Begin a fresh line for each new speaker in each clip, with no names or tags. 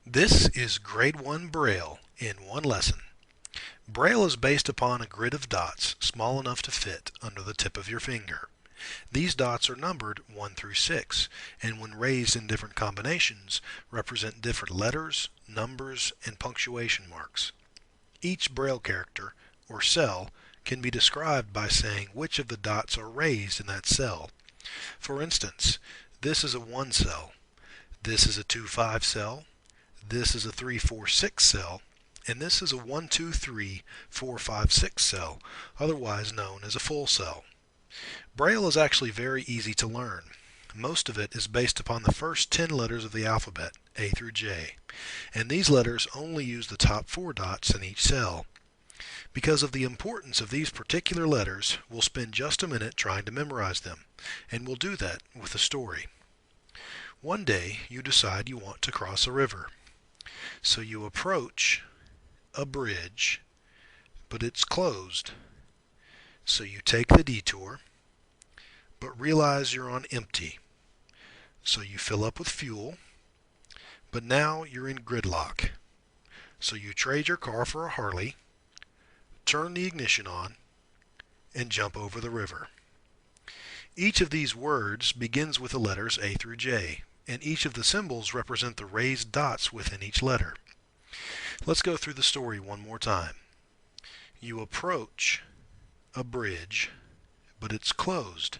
This is Grade 1 Braille in one lesson. Braille is based upon a grid of dots small enough to fit under the tip of your finger. These dots are numbered 1 through 6, and when raised in different combinations, represent different letters, numbers, and punctuation marks. Each Braille character, or cell, can be described by saying which of the dots are raised in that cell. For instance, this is a 1 cell, this is a 2-5 cell, this is a 3-4-6 cell, and this is a 1-2-3-4-5-6 cell, otherwise known as a full cell. Braille is actually very easy to learn. Most of it is based upon the first 10 letters of the alphabet, A through J, and these letters only use the top 4 dots in each cell. Because of the importance of these particular letters, we'll spend just a minute trying to memorize them, and we'll do that with a story. One day you decide you want to cross a river. So you approach a bridge, but it's closed. So you take the detour, but realize you're on empty. So you fill up with fuel, but now you're in gridlock. So you trade your car for a Harley, turn the ignition on, and jump over the river. Each of these words begins with the letters A through J, and each of the symbols represent the raised dots within each letter. Let's go through the story one more time. You approach a bridge, but it's closed.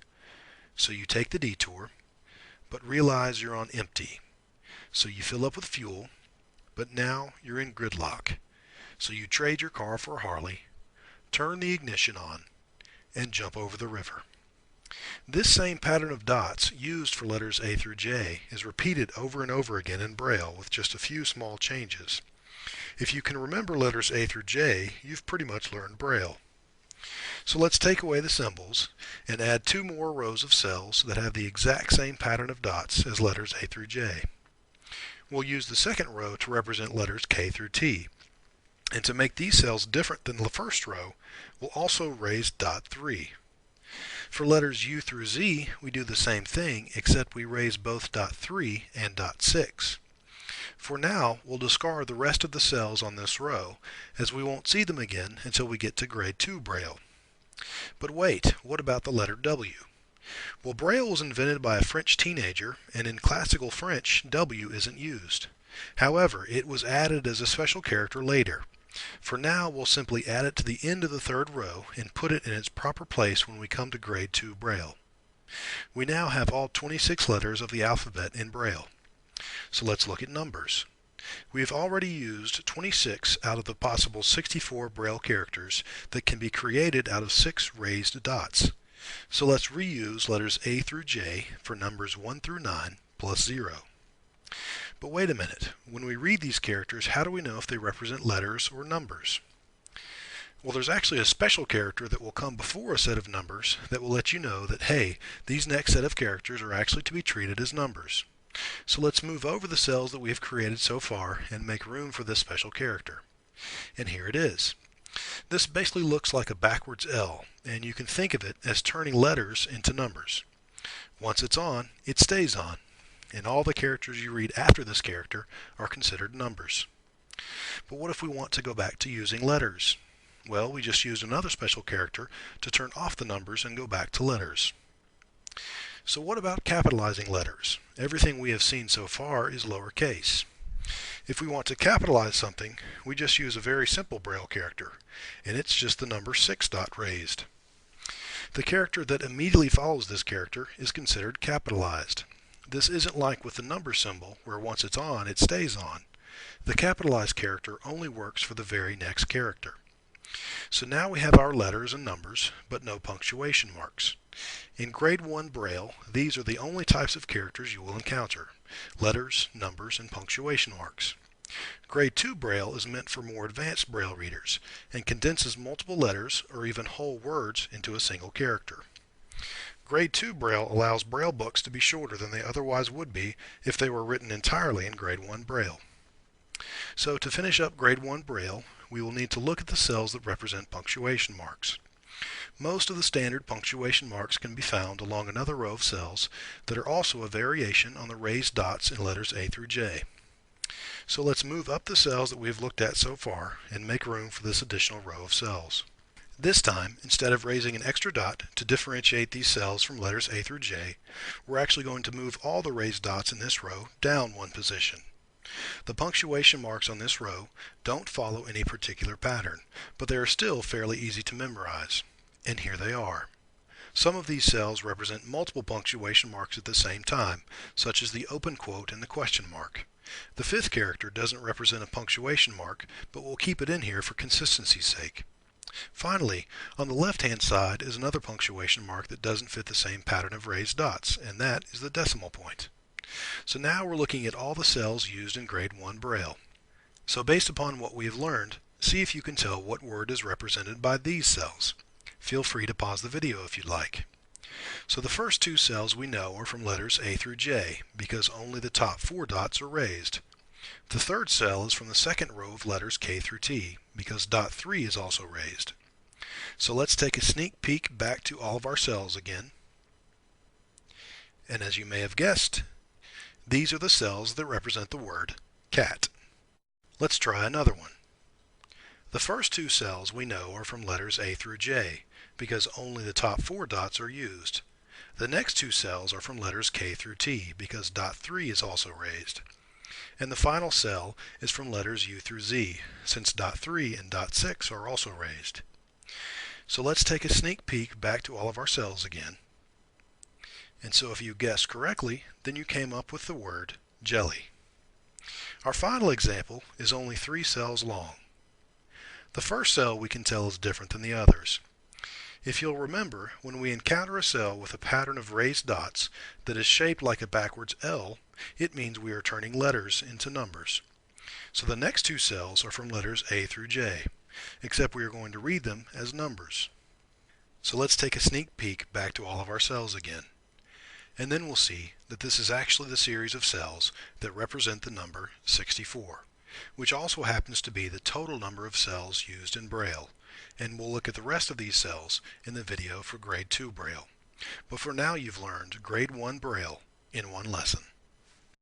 So you take the detour, but realize you're on empty. So you fill up with fuel, but now you're in gridlock. So you trade your car for a Harley, turn the ignition on, and jump over the river. This same pattern of dots used for letters A through J is repeated over and over again in Braille with just a few small changes. If you can remember letters A through J, you've pretty much learned Braille. So let's take away the symbols and add 2 more rows of cells that have the exact same pattern of dots as letters A through J. We'll use the second row to represent letters K through T. And to make these cells different than the first row, we'll also raise dot 3. For letters U through Z, we do the same thing, except we raise both dot 3 and dot 6. For now, we'll discard the rest of the cells on this row, as we won't see them again until we get to Grade 2 Braille. But wait, what about the letter W? Well, Braille was invented by a French teenager, and in classical French, W isn't used. However, it was added as a special character later. For now, we'll simply add it to the end of the third row and put it in its proper place when we come to Grade 2 Braille. We now have all 26 letters of the alphabet in Braille. So let's look at numbers. We have already used 26 out of the possible 64 Braille characters that can be created out of 6 raised dots. So let's reuse letters A through J for numbers 1 through 9 plus 0. But wait a minute, when we read these characters, how do we know if they represent letters or numbers? Well, there's actually a special character that will come before a set of numbers that will let you know that, hey, these next set of characters are actually to be treated as numbers. So let's move over the cells that we have created so far and make room for this special character. And here it is. This basically looks like a backwards L, and you can think of it as turning letters into numbers. Once it's on, it stays on, and all the characters you read after this character are considered numbers. But what if we want to go back to using letters? Well, we just used another special character to turn off the numbers and go back to letters. So what about capitalizing letters? Everything we have seen so far is lowercase. If we want to capitalize something, we just use a very simple Braille character, and it's just the number 6 dot raised. The character that immediately follows this character is considered capitalized. This isn't like with the number symbol, where once it's on, it stays on. The capitalized character only works for the very next character. So now we have our letters and numbers, but no punctuation marks. In Grade 1 Braille, these are the only types of characters you will encounter: letters, numbers, and punctuation marks. Grade 2 Braille is meant for more advanced Braille readers and condenses multiple letters or even whole words into a single character. Grade 2 Braille allows Braille books to be shorter than they otherwise would be if they were written entirely in Grade 1 Braille. So to finish up Grade 1 Braille, we will need to look at the cells that represent punctuation marks. Most of the standard punctuation marks can be found along another row of cells that are also a variation on the raised dots in letters A through J. So let's move up the cells that we've looked at so far and make room for this additional row of cells. This time, instead of raising an extra dot to differentiate these cells from letters A through J, we're actually going to move all the raised dots in this row down one position. The punctuation marks on this row don't follow any particular pattern, but they are still fairly easy to memorize. And here they are. Some of these cells represent multiple punctuation marks at the same time, such as the open quote and the question mark. The fifth character doesn't represent a punctuation mark, but we'll keep it in here for consistency's sake. Finally, on the left-hand side is another punctuation mark that doesn't fit the same pattern of raised dots, and that is the decimal point. So now we're looking at all the cells used in Grade 1 Braille. So based upon what we have learned, see if you can tell what word is represented by these cells. Feel free to pause the video if you'd like. So the first two cells we know are from letters A through J, because only the top 4 dots are raised. The third cell is from the second row of letters K through T, because dot 3 is also raised. So let's take a sneak peek back to all of our cells again. And as you may have guessed, these are the cells that represent the word cat. Let's try another one. The first two cells we know are from letters A through J, because only the top 4 dots are used. The next two cells are from letters K through T, because dot 3 is also raised. And the final cell is from letters U through Z, since dot 3 and dot 6 are also raised. So let's take a sneak peek back to all of our cells again. And so if you guessed correctly, then you came up with the word jelly. Our final example is only 3 cells long. The first cell we can tell is different than the others. If you'll remember, when we encounter a cell with a pattern of raised dots that is shaped like a backwards L, it means we are turning letters into numbers. So the next two cells are from letters A through J, except we are going to read them as numbers. So let's take a sneak peek back to all of our cells again. And then we'll see that this is actually the series of cells that represent the number 64, which also happens to be the total number of cells used in Braille. And we'll look at the rest of these cells in the video for Grade 2 Braille. But for now you've learned Grade 1 Braille in one lesson.